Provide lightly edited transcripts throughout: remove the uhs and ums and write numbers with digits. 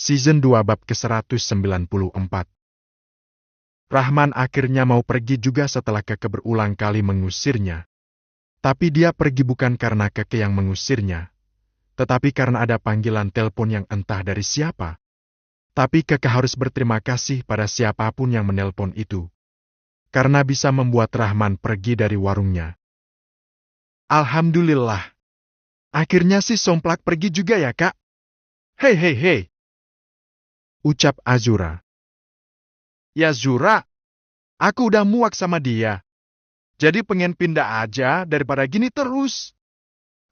Season 2 bab ke-194. Rahman akhirnya mau pergi juga setelah Keke berulang kali mengusirnya. Tapi dia pergi bukan karena Keke yang mengusirnya, tetapi karena ada panggilan telepon yang entah dari siapa. Tapi Keke harus berterima kasih pada siapapun yang menelpon itu, karena bisa membuat Rahman pergi dari warungnya. Alhamdulillah. Akhirnya si Somplak pergi juga ya, Kak? Hei hei hei, ucap Azura. Ya Zura, aku udah muak sama dia. Jadi pengen pindah aja daripada gini terus.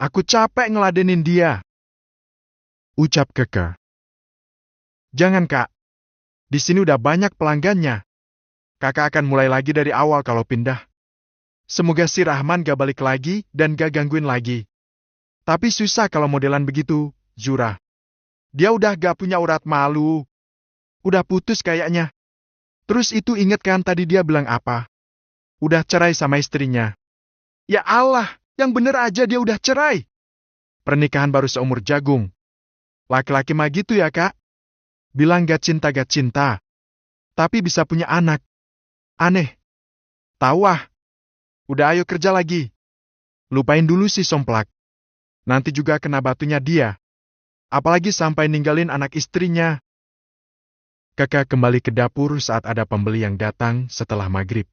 Aku capek ngeladenin dia. Ucap Keke. Jangan, Kak. Di sini udah banyak pelanggannya. Kakak akan mulai lagi dari awal kalau pindah. Semoga si Rahman gak balik lagi dan gak gangguin lagi. Tapi susah kalau modelan begitu, Zura. Dia udah gak punya urat malu. Udah putus kayaknya. Terus itu inget kan tadi dia bilang apa? Udah cerai sama istrinya. Ya Allah, yang bener aja dia udah cerai. Pernikahan baru seumur jagung. Laki-laki mah gitu ya, Kak? Bilang gak cinta. Tapi bisa punya anak. Aneh. Tahu ah. Udah ayo kerja lagi. Lupain dulu si Somplak. Nanti juga kena batunya dia. Apalagi sampai ninggalin anak istrinya. Keke kembali ke dapur saat ada pembeli yang datang setelah maghrib.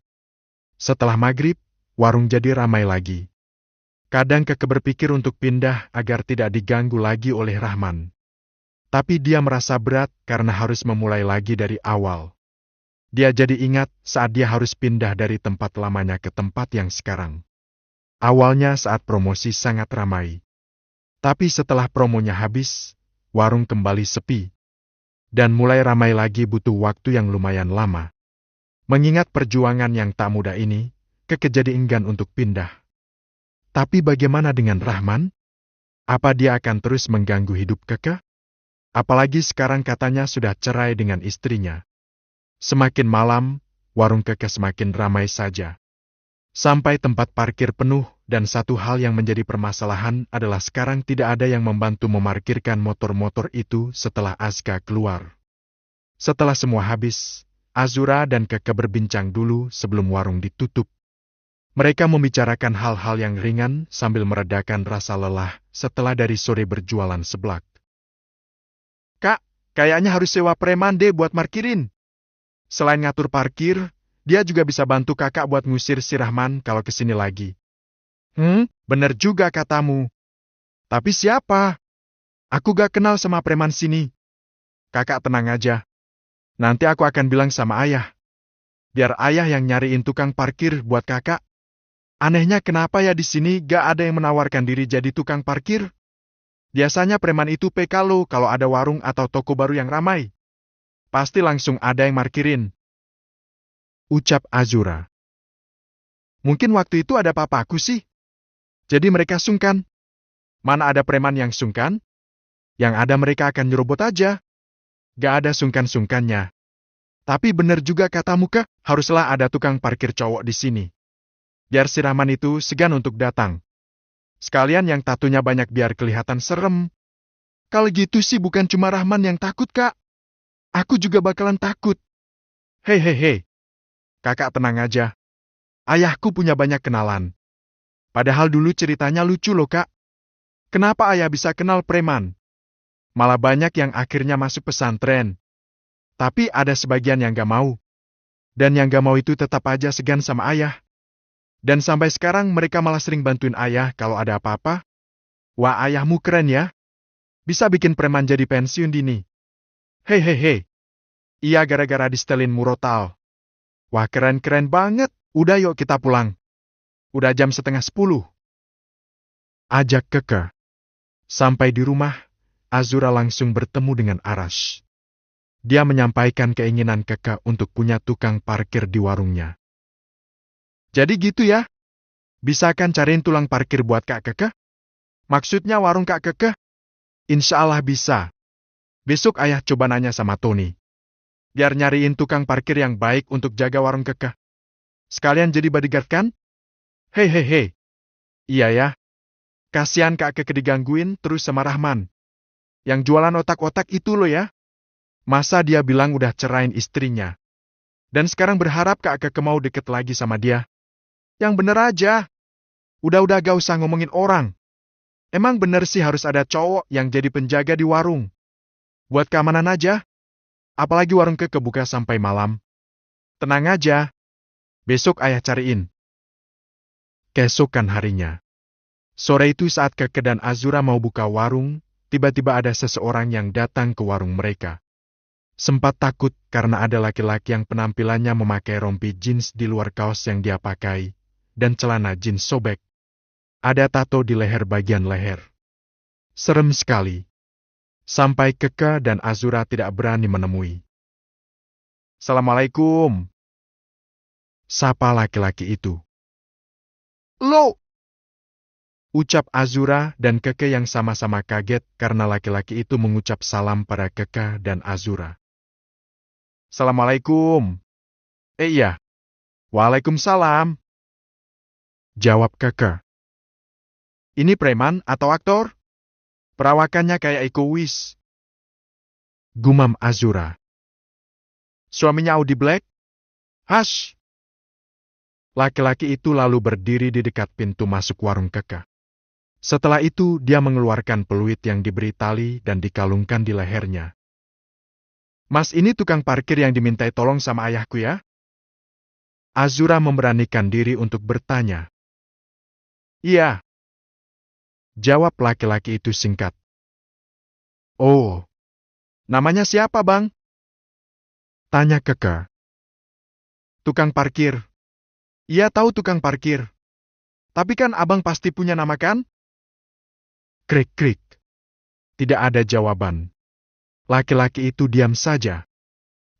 Setelah maghrib, warung jadi ramai lagi. Kadang Keke berpikir untuk pindah agar tidak diganggu lagi oleh Rahman. Tapi dia merasa berat karena harus memulai lagi dari awal. Dia jadi ingat saat dia harus pindah dari tempat lamanya ke tempat yang sekarang. Awalnya saat promosi sangat ramai. Tapi setelah promonya habis, warung kembali sepi. Dan mulai ramai lagi butuh waktu yang lumayan lama. Mengingat perjuangan yang tak mudah ini, Keke jadi enggan untuk pindah. Tapi bagaimana dengan Rahman? Apa dia akan terus mengganggu hidup Keke? Apalagi sekarang katanya sudah cerai dengan istrinya. Semakin malam, warung Keke semakin ramai saja. Sampai tempat parkir penuh, dan satu hal yang menjadi permasalahan adalah sekarang tidak ada yang membantu memarkirkan motor-motor itu setelah Azka keluar. Setelah semua habis, Azura dan Keke berbincang dulu sebelum warung ditutup. Mereka membicarakan hal-hal yang ringan sambil meredakan rasa lelah setelah dari sore berjualan seblak. Kak, kayaknya harus sewa preman deh buat markirin. Selain ngatur parkir, dia juga bisa bantu kakak buat ngusir si Rahman kalau kesini lagi. Bener juga katamu. Tapi siapa? Aku gak kenal sama preman sini. Kakak tenang aja. Nanti aku akan bilang sama ayah. Biar ayah yang nyariin tukang parkir buat kakak. Anehnya kenapa ya di sini gak ada yang menawarkan diri jadi tukang parkir? Biasanya preman itu PK lo kalau ada warung atau toko baru yang ramai. Pasti langsung ada yang markirin. Ucap Azura. Mungkin waktu itu ada papaku sih. Jadi mereka sungkan. Mana ada preman yang sungkan? Yang ada mereka akan nyerobot aja. Gak ada sungkan-sungkannya. Tapi bener juga katamu Kak, haruslah ada tukang parkir cowok di sini. Biar si Rahman itu segan untuk datang. Sekalian yang tatunya banyak biar kelihatan serem. Kalau gitu sih bukan cuma Rahman yang takut, Kak. Aku juga bakalan takut. Hei. Kakak tenang aja. Ayahku punya banyak kenalan. Padahal dulu ceritanya lucu loh, Kak. Kenapa ayah bisa kenal preman? Malah banyak yang akhirnya masuk pesantren. Tapi ada sebagian yang gak mau. Dan yang gak mau itu tetap aja segan sama ayah. Dan sampai sekarang mereka malah sering bantuin ayah kalau ada apa-apa. Wah, ayahmu keren ya. Bisa bikin preman jadi pensiun dini. Hei. Iya gara-gara distelin murotal. Wah, keren banget. Udah yuk kita pulang. Udah jam 9:30. Ajak Keke. Sampai di rumah, Azura langsung bertemu dengan Arash. Dia menyampaikan keinginan Keke untuk punya tukang parkir di warungnya. Jadi gitu ya? Bisa kan cariin tulang parkir buat Kak Keke? Maksudnya warung Kak Keke? Insya Allah bisa. Besok ayah coba nanya sama Tony. Biar nyariin tukang parkir yang baik untuk jaga warung Keke. Sekalian jadi bodyguard kan? Hei. Iya ya. Kasihan Kak Keke digangguin terus sama Rahman. Yang jualan otak-otak itu loh ya. Masa dia bilang udah cerain istrinya? Dan sekarang berharap Kak Keke mau deket lagi sama dia? Yang bener aja. Udah gak usah ngomongin orang. Emang bener sih harus ada cowok yang jadi penjaga di warung. Buat keamanan aja. Apalagi warung Keke buka sampai malam. Tenang aja. Besok ayah cariin. Keesokan harinya. Sore itu saat Keke dan Azura mau buka warung, tiba-tiba ada seseorang yang datang ke warung mereka. Sempat takut karena ada laki-laki yang penampilannya memakai rompi jeans di luar kaos yang dia pakai, dan celana jeans sobek. Ada tato di leher bagian leher. Serem sekali. Sampai Keke dan Azura tidak berani menemui. Assalamualaikum. Sapa laki-laki itu. Lo! Ucap Azura dan Keke yang sama-sama kaget karena laki-laki itu mengucap salam pada Keke dan Azura. Assalamualaikum. Iya. Waalaikumsalam. Jawab Keke. Ini preman atau aktor? Perawakannya kayak Iko Uwais. Gumam Azura. Suaminya Audi Black? Hush! Laki-laki itu lalu berdiri di dekat pintu masuk warung Keke. Setelah itu dia mengeluarkan peluit yang diberi tali dan dikalungkan di lehernya. Mas ini tukang parkir yang dimintai tolong sama ayahku ya? Azura memberanikan diri untuk bertanya. Iya. Jawab laki-laki itu singkat. Oh. Namanya siapa bang? Tanya Keke. Tukang parkir. Iya tahu tukang parkir. Tapi kan abang pasti punya nama kan? Krik-krik. Tidak ada jawaban. Laki-laki itu diam saja.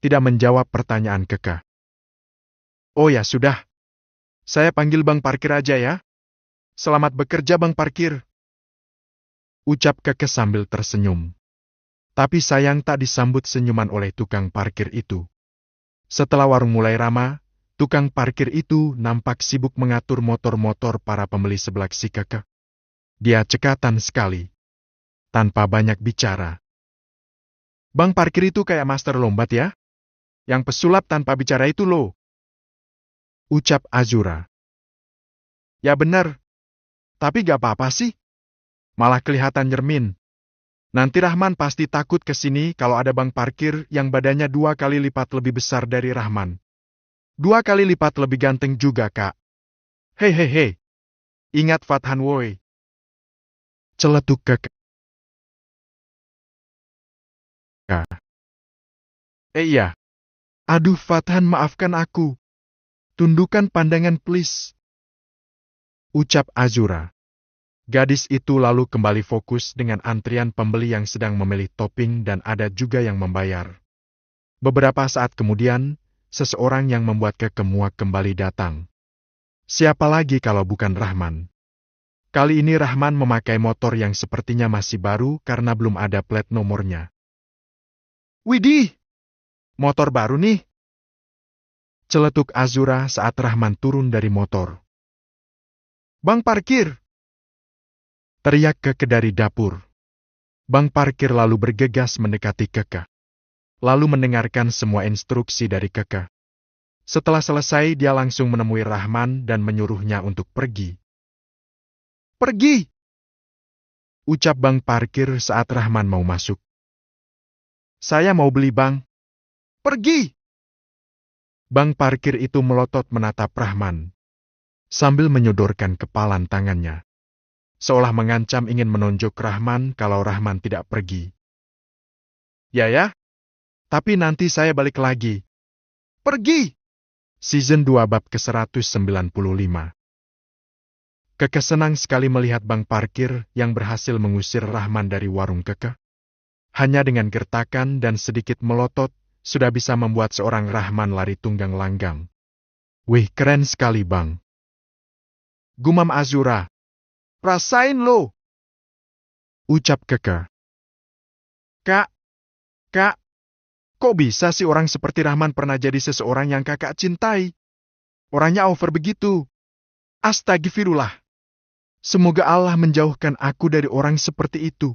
Tidak menjawab pertanyaan Keke. Oh ya sudah. Saya panggil bang parkir aja ya. Selamat bekerja bang parkir. Ucap Keke sambil tersenyum. Tapi sayang tak disambut senyuman oleh tukang parkir itu. Setelah warung mulai ramai, tukang parkir itu nampak sibuk mengatur motor-motor para pembeli sebelah si Keke. Dia cekatan sekali. Tanpa banyak bicara. Bang parkir itu kayak master lombat ya? Yang pesulap tanpa bicara itu loh. Ucap Azura. Ya benar. Tapi gak apa-apa sih. Malah kelihatan nyermin. Nanti Rahman pasti takut ke sini kalau ada bang parkir yang badannya 2 kali lipat lebih besar dari Rahman. 2 kali lipat lebih ganteng juga, Kak. Hei. Ingat Fathan woi. Celetuk Keke. Iya. Aduh Fathan maafkan aku. Tundukkan pandangan please. Ucap Azura. Gadis itu lalu kembali fokus dengan antrian pembeli yang sedang memilih topping dan ada juga yang membayar. Beberapa saat kemudian, seseorang yang membuat Keke muak kembali datang. Siapa lagi kalau bukan Rahman? Kali ini Rahman memakai motor yang sepertinya masih baru karena belum ada plat nomornya. Widih! Motor baru nih. Celetuk Azura saat Rahman turun dari motor. Bang parkir! Teriak Keke dari dapur. Bang parkir lalu bergegas mendekati Keke. Lalu mendengarkan semua instruksi dari Keke. Setelah selesai, dia langsung menemui Rahman dan menyuruhnya untuk pergi. Pergi! Ucap bang parkir saat Rahman mau masuk. Saya mau beli bang. Pergi! Bang parkir itu melotot menatap Rahman. Sambil menyodorkan kepalan tangannya. Seolah mengancam ingin menonjok Rahman kalau Rahman tidak pergi. Ya, tapi nanti saya balik lagi. Pergi! Season 2 bab ke-195. Keke senang sekali melihat bang parkir yang berhasil mengusir Rahman dari warung Keke. Hanya dengan gertakan dan sedikit melotot, sudah bisa membuat seorang Rahman lari tunggang langgang. Wih, keren sekali bang. Gumam Azura. Rasain lo! Ucap Keke. Kak, kok bisa sih orang seperti Rahman pernah jadi seseorang yang kakak cintai? Orangnya over begitu. Astagfirullah. Semoga Allah menjauhkan aku dari orang seperti itu.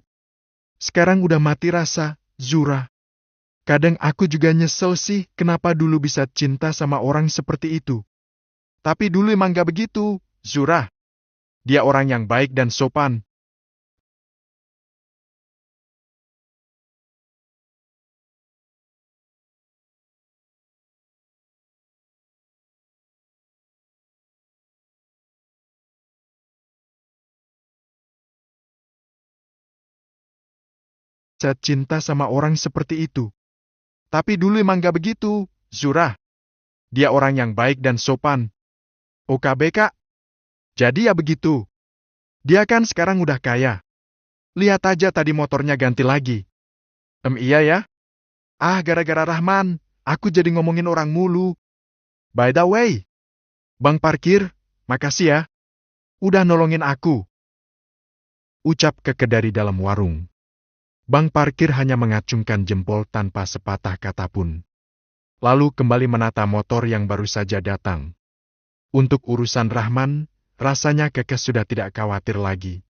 Sekarang udah mati rasa, Zura. Kadang aku juga nyesel sih kenapa dulu bisa cinta sama orang seperti itu. Tapi dulu emang gak begitu, Zura. Dia orang yang baik dan sopan. Saya cinta sama orang seperti itu. Tapi dulu emang gak begitu, Zura. Dia orang yang baik dan sopan. OKB Kak. Jadi ya begitu. Dia kan sekarang udah kaya. Lihat aja tadi motornya ganti lagi. Iya ya? Gara-gara Rahman, aku jadi ngomongin orang mulu. By the way, Bang Parkir, makasih ya. Udah nolongin aku. Ucap Keke dari dalam warung. Bang Parkir hanya mengacungkan jempol tanpa sepatah kata pun. Lalu kembali menata motor yang baru saja datang. Untuk urusan Rahman, rasanya Keke sudah tidak khawatir lagi.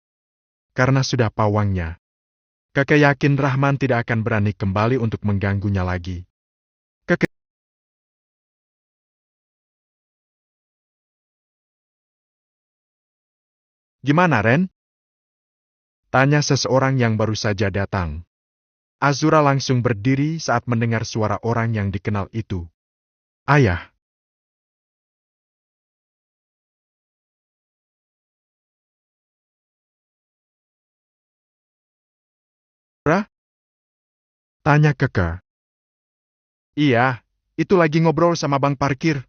Karena sudah pawangnya. Keke yakin Rahman tidak akan berani kembali untuk mengganggunya lagi. Keke, gimana Ren? Tanya seseorang yang baru saja datang. Azura langsung berdiri saat mendengar suara orang yang dikenal itu. Ayah. Ra? Tanya Keke. Iya, itu lagi ngobrol sama Bang Parkir.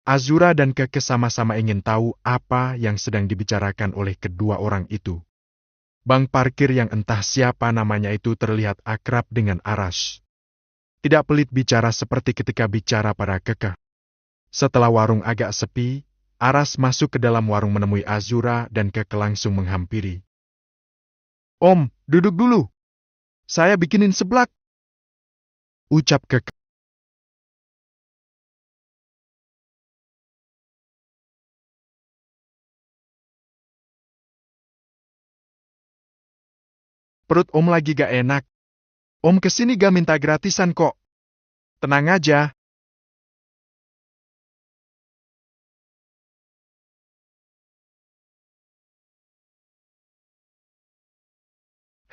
Azura dan Keke sama-sama ingin tahu apa yang sedang dibicarakan oleh kedua orang itu. Bang Parkir yang entah siapa namanya itu terlihat akrab dengan Aras. Tidak pelit bicara seperti ketika bicara pada Keke. Setelah warung agak sepi, Aras masuk ke dalam warung menemui Azura dan Keke langsung menghampiri. Om, duduk dulu. Saya bikinin seblak. Ucap Keke. Perut Om lagi gak enak. Om kesini gak minta gratisan kok. Tenang aja.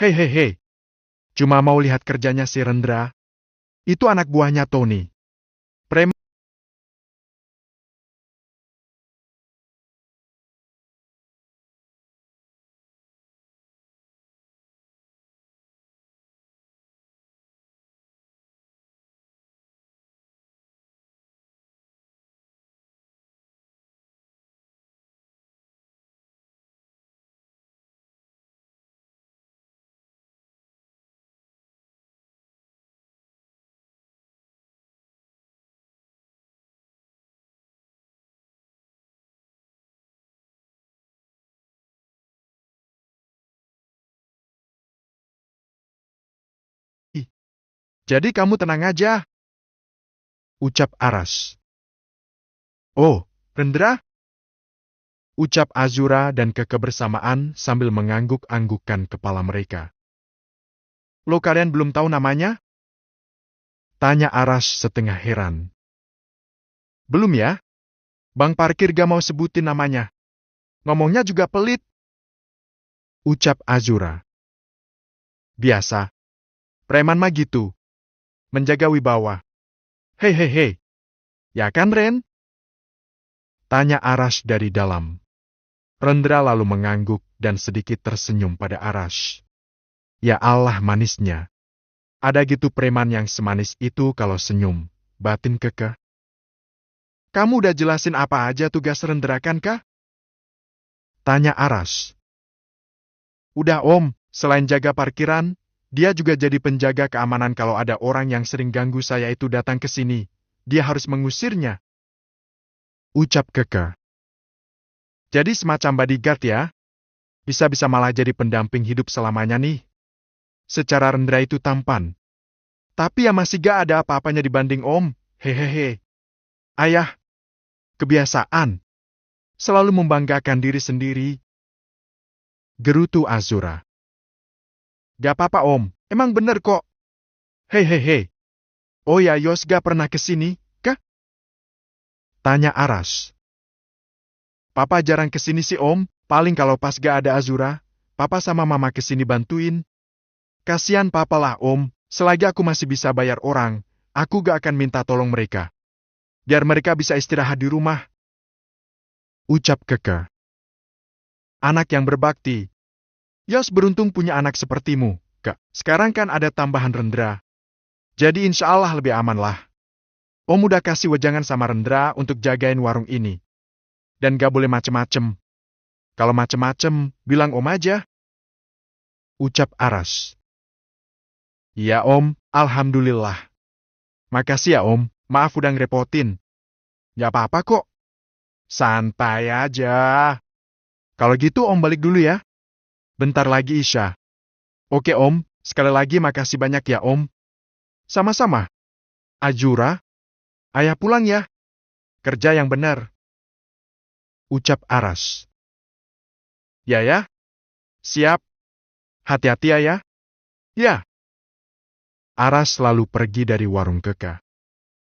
Hei hei hei. Cuma mau lihat kerjanya si Rendra. Itu anak buahnya Tony. Preman. Jadi kamu tenang aja. Ucap Aras. Oh, Rendra? Ucap Azura dan Keke bersamaan sambil mengangguk-anggukkan kepala mereka. Lo kalian belum tahu namanya? Tanya Aras setengah heran. Belum ya? Bang Parkir gak mau sebutin namanya. Ngomongnya juga pelit. Ucap Azura. Biasa. Preman mah gitu. Menjaga wibawa. Hei hei hei. Ya kan Ren? Tanya Aras dari dalam. Rendra lalu mengangguk dan sedikit tersenyum pada Aras. Ya Allah manisnya. Ada gitu preman yang semanis itu kalau senyum. Batin Keke. Kamu udah jelasin apa aja tugas Rendra kan kah? Tanya Aras. Udah Om, selain jaga parkiran, dia juga jadi penjaga keamanan kalau ada orang yang sering ganggu saya itu datang ke sini. Dia harus mengusirnya. Ucap Keke. Jadi semacam bodyguard ya? Bisa-bisa malah jadi pendamping hidup selamanya nih. Secara Rendra itu tampan. Tapi ya masih gak ada apa-apanya dibanding Om. Hehehe. Ayah. Kebiasaan. Selalu membanggakan diri sendiri. Gerutu Azura. Gak apa-apa Om, emang bener kok. Hei hei hei. Oh ya, Yos gak pernah kesini, kah? Tanya Aras. Papa jarang kesini sih Om, paling kalau pas gak ada Azura, Papa sama Mama kesini bantuin. Kasian Papa lah Om, selagi aku masih bisa bayar orang, aku gak akan minta tolong mereka. Biar mereka bisa istirahat di rumah. Ucap Keke. Anak yang berbakti. Yos beruntung punya anak sepertimu, Kak. Sekarang kan ada tambahan Rendra. Jadi insya Allah lebih aman lah. Om udah kasih wejangan sama Rendra untuk jagain warung ini. Dan gak boleh macem-macem. Kalau macem-macem, bilang Om aja. Ucap Aras. Iya Om, Alhamdulillah. Makasih ya Om, maaf udah ngerepotin. Gak apa-apa kok. Santai aja. Kalau gitu Om balik dulu ya. Bentar lagi Isya. Oke Om, sekali lagi makasih banyak ya Om. Sama-sama. Azura, ayah pulang ya. Kerja yang benar. Ucap Aras. Ya. Siap. Hati-hati ya. Ya. Aras lalu pergi dari warung Keke.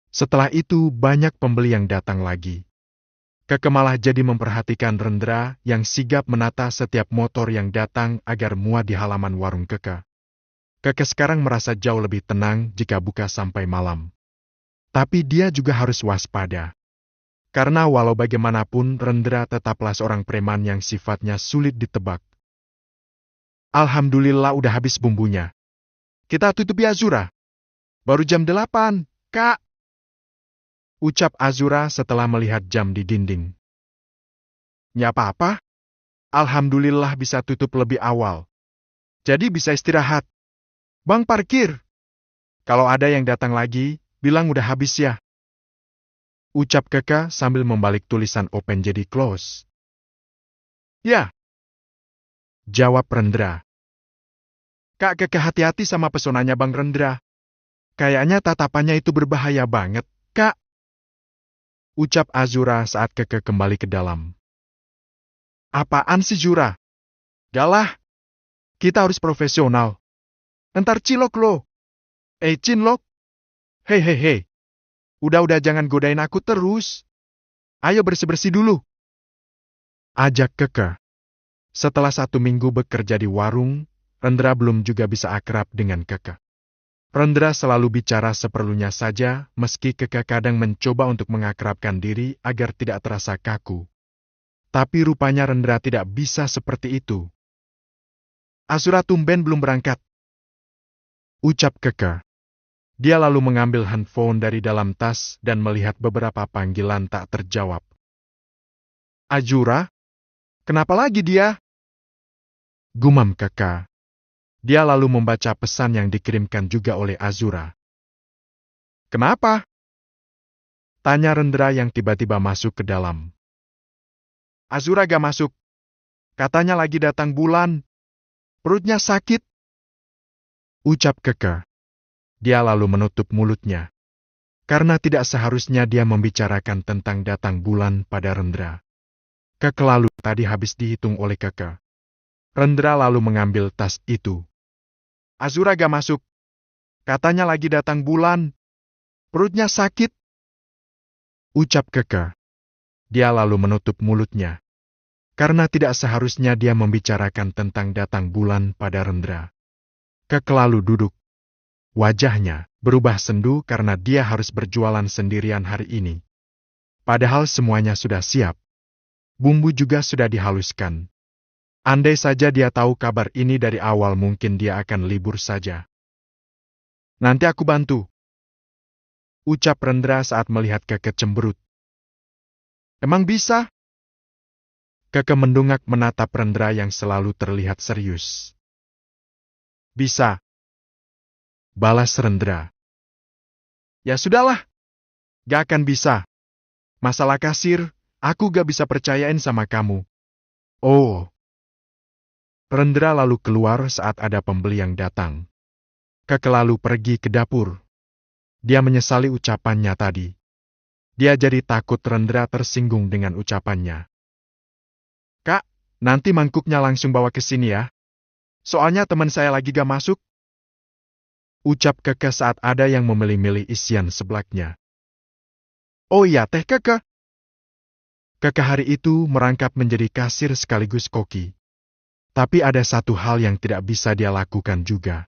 Setelah itu banyak pembeli yang datang lagi. Keke malah jadi memperhatikan Rendra yang sigap menata setiap motor yang datang agar muat di halaman warung Keke. Keke sekarang merasa jauh lebih tenang jika buka sampai malam. Tapi dia juga harus waspada. Karena walau bagaimanapun Rendra tetaplah seorang preman yang sifatnya sulit ditebak. Alhamdulillah udah habis bumbunya. Kita tutup ya Azura. Baru jam 8, Kak. Ucap Azura setelah melihat jam di dinding. Ya apa-apa. Alhamdulillah bisa tutup lebih awal. Jadi bisa istirahat. Bang parkir. Kalau ada yang datang lagi, bilang udah habis ya. Ucap Keke sambil membalik tulisan open jadi close. Ya. Jawab Rendra. Kak Keke hati-hati sama pesonanya Bang Rendra. Kayaknya tatapannya itu berbahaya banget, Kak. Ucap Azura saat Keke kembali ke dalam. Apaan sih Zura? Galah. Kita harus profesional. Entar cilok lo. Cinlok. Hei. Udah jangan godain aku terus. Ayo bersih-bersih dulu. Ajak Keke. Setelah 1 minggu bekerja di warung, Rendra belum juga bisa akrab dengan Keke. Rendra selalu bicara seperlunya saja, meski Keke kadang mencoba untuk mengakrabkan diri agar tidak terasa kaku. Tapi rupanya Rendra tidak bisa seperti itu. Azura tumben belum berangkat. Ucap Keke. Dia lalu mengambil handphone dari dalam tas dan melihat beberapa panggilan tak terjawab. Azura? Kenapa lagi dia? Gumam Keke. Dia lalu membaca pesan yang dikirimkan juga oleh Azura. Kenapa? Tanya Rendra yang tiba-tiba masuk ke dalam. Azura gak masuk. Katanya lagi datang bulan. Perutnya sakit. Ucap Keke. Dia lalu menutup mulutnya. Karena tidak seharusnya dia membicarakan tentang datang bulan pada Rendra. Keke lalu tadi habis dihitung oleh Keke. Rendra lalu mengambil tas itu. Azura gak masuk. Katanya lagi datang bulan. Perutnya sakit. Ucap Keke. Dia lalu menutup mulutnya. Karena tidak seharusnya dia membicarakan tentang datang bulan pada Rendra. Keke lalu duduk. Wajahnya berubah sendu karena dia harus berjualan sendirian hari ini. Padahal semuanya sudah siap. Bumbu juga sudah dihaluskan. Andai saja dia tahu kabar ini dari awal mungkin dia akan libur saja. Nanti aku bantu. Ucap Rendra saat melihat Keke cemberut. Emang bisa? Keke mendongak menatap Rendra yang selalu terlihat serius. Bisa. Balas Rendra. Ya sudahlah. Gak akan bisa. Masalah kasir, aku gak bisa percayain sama kamu. Oh. Rendra lalu keluar saat ada pembeli yang datang. Keke lalu pergi ke dapur. Dia menyesali ucapannya tadi. Dia jadi takut Rendra tersinggung dengan ucapannya. Kak, nanti mangkuknya langsung bawa ke sini ya. Soalnya teman saya lagi gak masuk. Ucap Keke saat ada yang memilih-milih isian sebelaknya. Oh iya teh Keke. Keke hari itu merangkap menjadi kasir sekaligus koki. Tapi ada satu hal yang tidak bisa dia lakukan juga.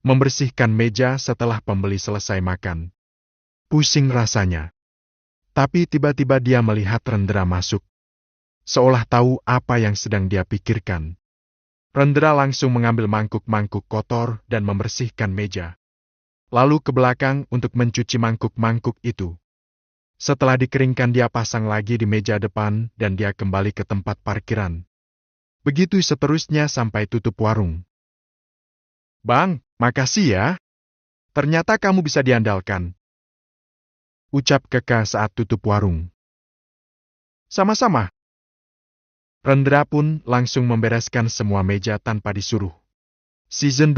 Membersihkan meja setelah pembeli selesai makan. Pusing rasanya. Tapi tiba-tiba dia melihat Rendra masuk. Seolah tahu apa yang sedang dia pikirkan. Rendra langsung mengambil mangkuk-mangkuk kotor dan membersihkan meja. Lalu ke belakang untuk mencuci mangkuk-mangkuk itu. Setelah dikeringkan dia pasang lagi di meja depan dan dia kembali ke tempat parkiran. Begitu seterusnya sampai tutup warung. Bang, makasih ya. Ternyata kamu bisa diandalkan. Ucap Keke saat tutup warung. Sama-sama. Rendra pun langsung membereskan semua meja tanpa disuruh. Season